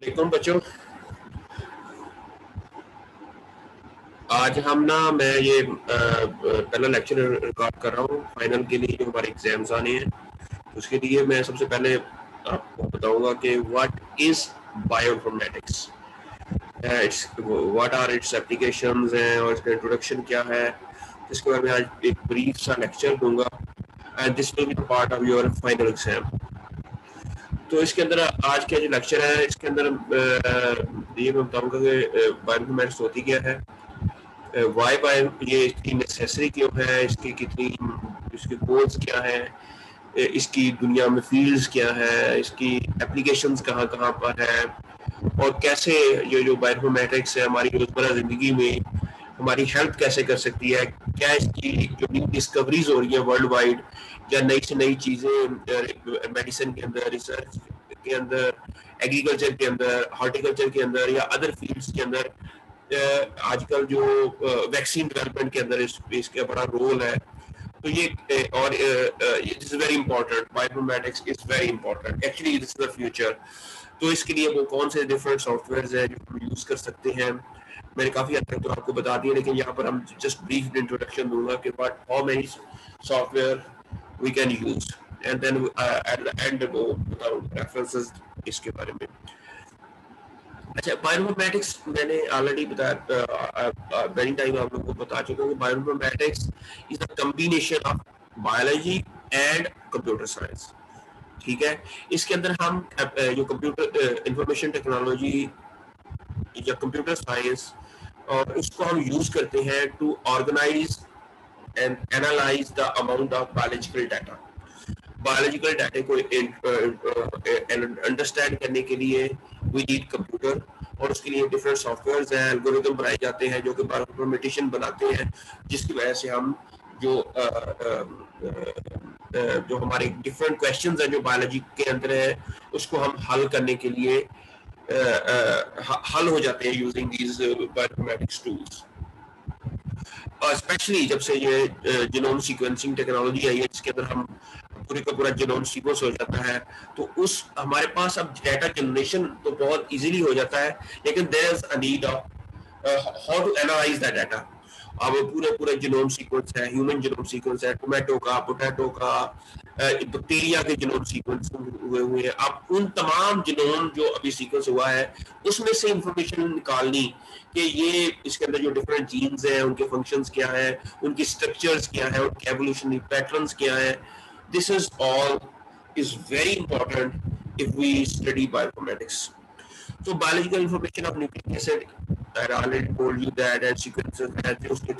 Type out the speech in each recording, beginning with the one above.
वालेकुम बच्चों। आज हम ना मैं ये पहला लेक्चर रिकॉर्ड कर रहा हूँ फाइनल के लिए जो हमारे एग्जाम्स आने हैं। उसके लिए मैं सबसे पहले आपको बताऊंगा कि what is bioinformatics, what are its applications हैं और इसका इंट्रोडक्शन क्या है। इसके बारे में आज एक ब्रीफ सा लेक्चर दूंगा and this will be the part of your final exam. तो इसके अंदर आज का जो लेक्चर है इसके अंदर ये मैं बताऊंगा कि बायोइन्फॉर्मेटिक्स होती क्या है, वाई बाय ये इसकी नेसेसरी क्यों है, इसकी कितनी इसके गोल्स क्या है, इसकी दुनिया में फील्ड्स क्या है, इसकी एप्लीकेशंस कहाँ कहाँ पर है और कैसे ये जो बायोइन्फॉर्मेटिक्स है हमारी रोजमर्रा जिंदगी में हमारी हेल्प कैसे कर सकती है, क्या इसकी जो न्यू डिस्कवरीज हो रही है वर्ल्ड वाइड या नई से नई चीजें मेडिसिन के अंदर, रिसर्च के अंदर, एग्रीकल्चर के अंदर, हॉर्टिकल्चर के अंदर या अदर फील्ड्स के अंदर आजकल जो वैक्सीन डेवलपमेंट के अंदर इसका बड़ा रोल है। तो ये और this is very important, bioinformatics is very important, actually this is the future. तो इसके लिए वो कौन से डिफरेंट सॉफ्टवेयर है जो हम यूज कर सकते हैं, मैंने काफी हद तक तो आपको बता दिया, लेकिन यहाँ पर हम जस्ट ब्रीफ इंट्रोडक्शन दूंगा कि what how many software we can use and then at the end वो बताऊंगा रेफरेंसेस इसके बारे में। अच्छा, बायोइन्फॉर्मेटिक्स मैंने ऑलरेडी बताया, मेनी टाइम आप लोगों को बता चुका हूँ कि bioinformatics is a combination of biology and computer science. ठीक है, इसके अंदर हम जो कंप्यूटर इंफॉर्मेशन टेक्नोलॉजी या कंप्यूटर साइंस और उसको हम यूज करते हैं to organise and analyse the amount of biological data. Biological data को अंडरस्टैंड करने के लिए वी नीड कंप्यूटर और उसके लिए डिफरेंट सॉफ्टवेयर हैं, एल्गोरिथम बनाए जाते हैं जो कि बायोइन्फॉर्मेटिशियन बनाते हैं, जिसकी वजह से हम जो हमारे डिफरेंट क्वेश्चंस हैं जो बायोलॉजी के अंदर है उसको हम हल करने के लिए हल हो जाते हैं using these bioinformatics tools. Specially जब से ये जीनोम सीक्वेंसिंग टेक्नोलॉजी आई है जिसके अंदर हम पूरे का पूरा जीनोम सीक्वेंस हो जाता है, तो उस हमारे पास अब डाटा जनरेशन तो बहुत इजीली हो जाता है, लेकिन there is a need of how to analyse that data. अब पूरे पूरे जीनोम सीक्वेंस है, ह्यूमन जीनोम सीक्वेंस है, टोमेटो का, पोटैटो का, बैक्टीरिया के जीनोम सीक्वेंस हुए हुए हैं। अब उन तमाम जीनोम जो अभी सीक्वेंस हुआ है उसमें से इंफॉर्मेशन निकालनी कि ये इसके अंदर जो डिफरेंट जीन्स हैं उनके फंक्शंस क्या है, उनकी स्ट्रक्चर्स क्या है, उनके एवोल्यूशनरी पैटर्न्स क्या है, this is all is very important if we study bioinformatics. So biological information of nucleic acid, I already told you that, and sequences हैं, जो उसके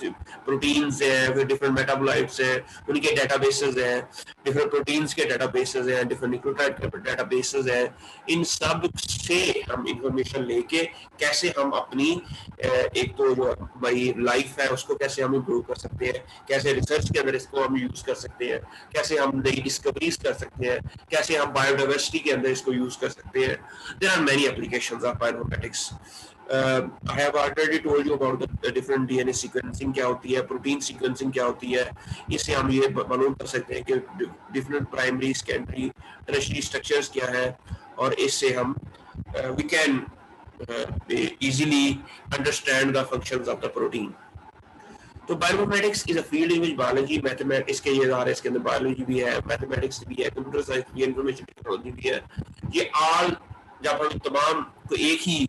proteins हैं, फिर different metabolites हैं, उनके databases हैं, different proteins के databases हैं, different nucleotide के databases हैं। इन सब से हम information लेके कैसे हम अपनी एक तो जो हमारी लाइफ है उसको कैसे हम improve कर सकते हैं, कैसे रिसर्च के अंदर इसको हम यूज कर सकते हैं, कैसे हम नई डिस्कवरीज कर सकते हैं, कैसे हम बायोडाइवर्सिटी के अंदर इसको यूज कर सकते हैं। There are many applications of bioinformatics. I have already told you about the different DNA sequencing क्या होती है, प्रोटीन सीक्वेंसिंग क्या होती है। इससे हम ये मालूम कर सकते हैं कि different primary, secondary, tertiary structures क्या है और इससे हम we can easily understand the functions of the protein. तो bioinformatics is a field in which biology, mathematics के ये आ रहे हैं, इसके अंदर बायोलॉजी भी है, मैथमेटिक्स भी है, कंप्यूटर साइंस भी है, इंफॉर्मेशन टेक्नोलॉजी भी है। ये ऑल जब हम तमाम को एक ही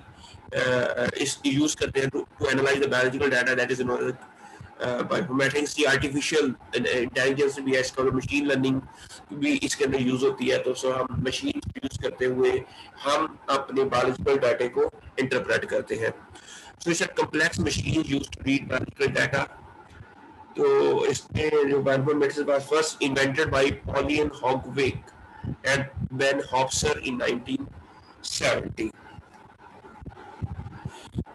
इस यूज करते हैं to analyse the biological data, that is bioinformatics की आर्टिफिशियल इंटेलिजेंस भी है, इसका मशीन लर्निंग भी इसके अंदर यूज होती है। तो सो हम मशीन यूज करते हुए हम अपने बायोलॉजिकल डाटा को इंटरप्रेट करते हैं। So it's a complex machine used to read biological data. तो इसमें जो bioinformatics was first invented by Pauline Hogwick and Ben Hofstra in 1970.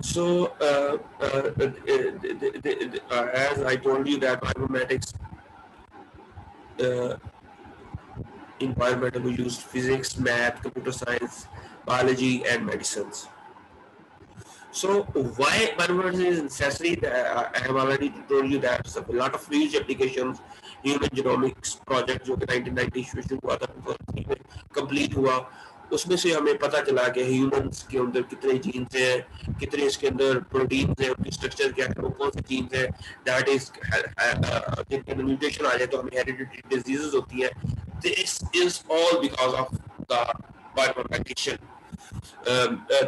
So as I told you that bioinformatics in biomedical we used physics, math, computer science, biology and medicines. So why bioinformatics is necessary? I have already told you that a lot of huge applications, human genomics project जो कि 1990 में शुरू हुआ था, complete हुआ, उसमें से हमें पता चला कि ह्यूमंस के अंदर कितने जीन्स हैं, कितने इसके अंदर प्रोटीन्स हैं, उनकी स्ट्रक्चर क्या है, वो कौन से जीन्स हैं दैट इज जिनके अंदर म्यूटेशन आ जाए तो हमें हेरिडिटरी डिजीजेस होती है. This is all because of the biomedication.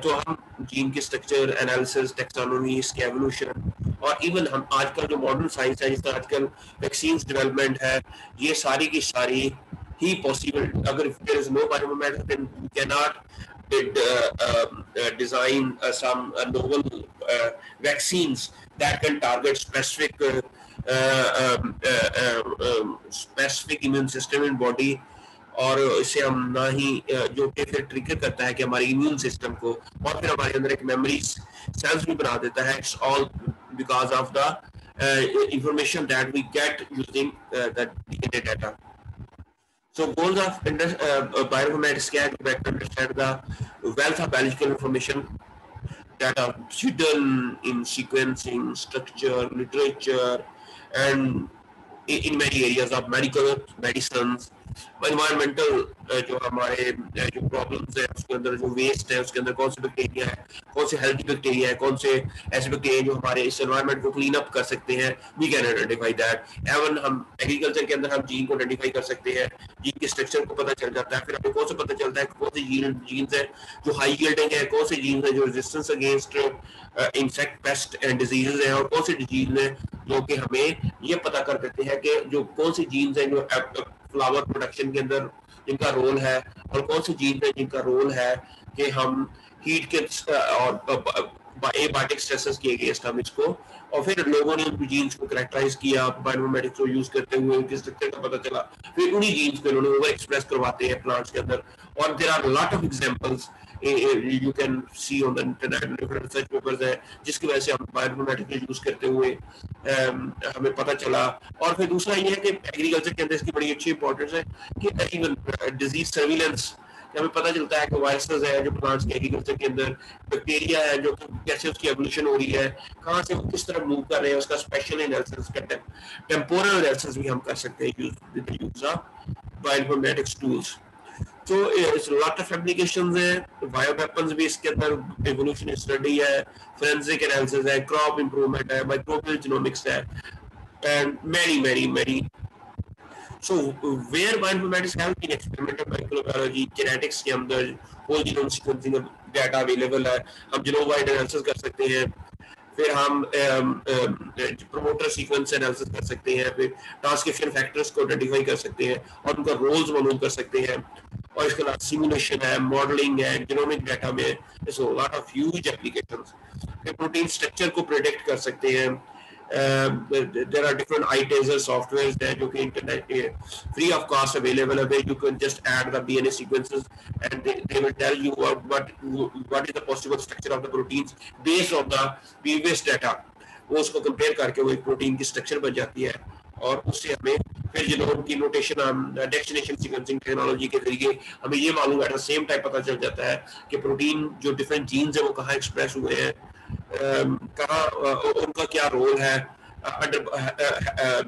तो हम जीन के स्ट्रक्चर एनालिसिस, टेक्सोनोमी, इसके एवोल्यूशन और इवन हम आजकल जो मॉडर्न साइंस है, जिसमें आजकल वैक्सीन डेवलपमेंट है, ये सारी की सारी ही पॉसिबल. अगर there is no biomedics then we can not design some novel vaccines that can target specific immune system in body. और इससे हम ना ही जो कि फिर ट्रिगर करता है कि हमारे इम्यून सिस्टम को, और फिर हमारे अंदर एक मेमोरी सेल्स भी बना देता है. It's all because of the information that we get using the DNA data. So goals of bioinformatics can better understand the wealth of biological information that are hidden in sequencing, structure, literature, and in many areas of medical medicines. Environmental जो हमारे जो problems है उसके अंदर जो waste है उसके अंदर कौन से बैक्टीरिया है, कौन से हेल्थी बैक्टीरिया है, कौन से ऐसे बैक्टीरिया जो हमारे इस एनवायरमेंट को क्लीन अप कर सकते हैं, we can identify that. Even हम एग्रीकल्चर के अंदर हम जीन को आइडेंटिफाई कर सकते हैं, जीन के स्ट्रक्चर को पता चल जाता है. फिर हमें कौन से पता चलता है कौन से जीन्स है जो हाई यील्डिंग है, कौन से जीन्स है जो resistance against insect, paste and diseases है, और कौन से जीन्स है जो कि हमें ये पता कर देते हैं कि जो कौन सी जीन्स है जो फ्लावर प्रोडक्शन के अंदर जिनका रोल है, और कौन सी जीन है जिनका रोल है कि हम हीट के और एबायोटिक स्ट्रेसेस के अगेंस्ट हम इसको, और फिर लोगों ने उन जीन्स को कैरेक्टराइज किया बायोमेडिक्स को यूज करते हुए, उनके स्ट्रक्चर का पता चला, फिर उन्हीं जीन्स को उन्होंने ओवर एक्सप्रेस करवाते हैं प्लांट्स के अंदर. और there are lot of examples you can see on the internet, different research papers है जिसकी वजह से हम बायोइन्फॉर्मेटिक्स यूज करते हुए हमें पता चला. और फिर दूसरा ये है कि एग्रीकल्चर के अंदर इसकी बड़ी अच्छी इंपॉर्टेंस है कि इवन डिजीज सर्विलेंस, हमें पता चलता है कि वायरसेस है जो प्लांट्स के एग्रीकल्चर के अंदर, बैक्टीरिया है जो कैसे उसकी एवोल्यूशन हो रही है, कहाँ से वो किस तरह मूव कर रहे हैं, उसका स्पेशल एनालिसिस करते हैं, टेम्पोरल एनालिसिस भी हम कर सकते हैं यूज ऑफ बायोइन्फॉर्मेटिक्स टूल्स. तो लॉट ऑफ एप्लीकेशंस है, बायो वेपन्स भी इसके अंदर एवोल्यूशन स्टडी है, फोरेंसिक एनालिसिस है, क्रॉप इंप्रूवमेंट है, माइक्रोबियल जीनोमिक्स है, and many. So where bioinformatics help in experimental microbiology, genetics के अंदर whole genome sequencing data available है, हम जीनोम वाइड एनालिसिस कर सकते हैं, फिर हम प्रोमोटर सीक्वेंस एनालिसिस कर सकते हैं, फिर ट्रांसक्रिप्शन फैक्टर्स को आइडेंटिफाई कर सकते हैं और उनका रोल्स मालूम कर सकते हैं, और इसके अलावा सिमुलेशन है, मॉडलिंग है, जीनोमिक डाटा में लॉट ऑफ ह्यूज एप्लीकेशंस. फिर प्रोटीन स्ट्रक्चर को प्रेडिक्ट कर सकते हैं. there are different iTaser softwares there जो कि internet free of cost available है, where you can just add the DNA sequences and they will tell you what is the possible structure of the proteins based on the previous data. वो उसको compare करके वो एक protein की structure बन जाती है, और उससे हमें फिर जीनोम की नोटेशन हम डेस्टिनेशन सीक्वेंसिंग टेक्नोलॉजी के जरिए हमें ये मालूम एट द सेम टाइम पता चल जाता है कि प्रोटीन जो डिफरेंट जीन्स है वो कहाँ एक्सप्रेस हुए हैं, कहाँ उनका क्या रोल है, अंडर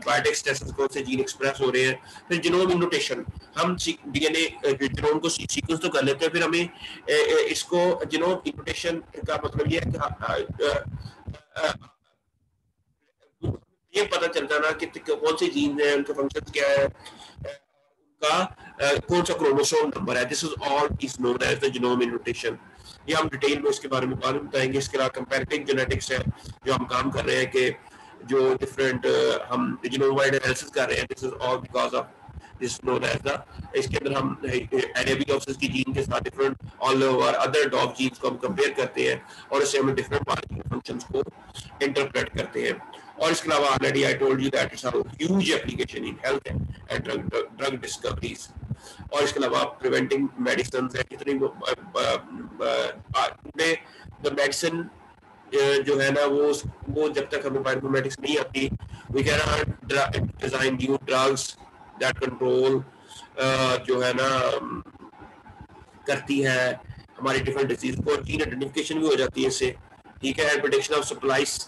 बायोटिक स्ट्रेसेस कौन से जीन एक्सप्रेस हो रहे हैं. फिर जीनोम नोटेशन, हम डीएनए जीनोम को सीक्वेंस तो कर लेते हैं, फिर हमें इसको जीनोम नोटेशन का मतलब ये है ये पता चलता ना कि कौन से जीन है, उनके फंक्शन क्या है, उनका कौन सा क्रोमोसोम नंबर है. This is all is known as the genome notation. ये हम डिटेल में इसके बारे में बाद में बताएंगे. इसके अलावा कंपैरेटिव जेनेटिक्स है जो हम काम कर रहे हैं कि जो डिफरेंट हम जीनोम वाइड एनालिसिस कर रहे हैं. This is all because of this known as the, इसके अंदर हम एरेबिडोप्सिस की जीन के साथ different all over other dog genes को हम कंपेयर करते हैं, और इससे हम डिफरेंट बायोलॉजिकल फंक्शंस को इंटरप्रेट करते हैं. और इसके अलावा already I told you that it's a huge application in health and drug discoveries. और इसके अलावा प्रिवेंटिंग मेडिसिन है, कितनी मेडिसिन जो है ना वो जब तक हमें बायोइन्फॉर्मेटिक्स नहीं आती, we can not design new drugs that control जो है ना करती है हमारी डिफरेंट डिजीज को. जीन आइडेंटिफिकेशन भी हो जाती है इससे, ठीक है, prediction of splice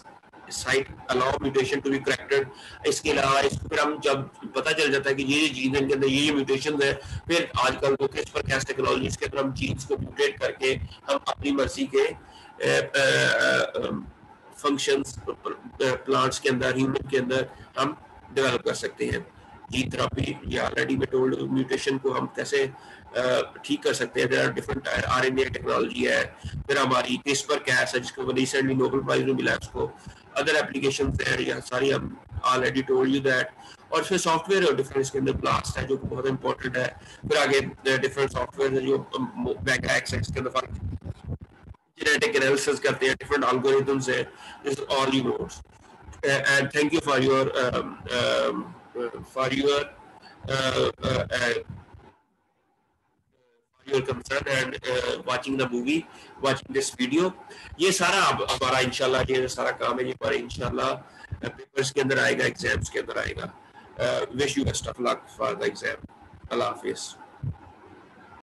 site allow mutation to be corrected. इसके अलावा इसको फिर हम जब पता चल जाता है कि ये जीन के अंदर ये म्यूटेशन है, फिर आजकल तो CRISPR कैस टेक्नोलॉजी के अंदर हम जीन्स को म्यूटेट करके हम अपनी मर्जी के फंक्शंस प्लांट्स के अंदर, ह्यूमन के अंदर हम डेवलप कर सकते हैं। जीन थेरेपी या ऑलरेडी मैं टोल्ड म्यूटेशन को हम कैसे ठीक कर सकते हैं। There are different RNA technology है, फिर हमारी CRISPR कैस है जिसको रिसेंटली नोबेल प्राइज मिला है उसको, अदर एप्लीकेशंस है, या सारी हम ऑलरेडी टोल्ड यू दैट। और फिर सॉफ्टवेयर और डिफरेंस के अंदर ब्लास्ट है जो बहुत इंपॉर्टेंट है। फिर आगे डिफरेंट सॉफ्टवेयर है जो मेगा एक्सेस के अंदर genetic analysis करते हैं, different algorithms है, this is all you know. And thank you for your uh, uh, uh, your concern and watching the movie, watching this video. ये सारा हमारा इंशाल्लाह ये सारा काम है, ये हमारे इंशाल्लाह पेपर्स के अंदर आएगा, एग्जाम्स के अंदर आएगा। Wish you best of luck for the exam. अल्लाह हाफिज़।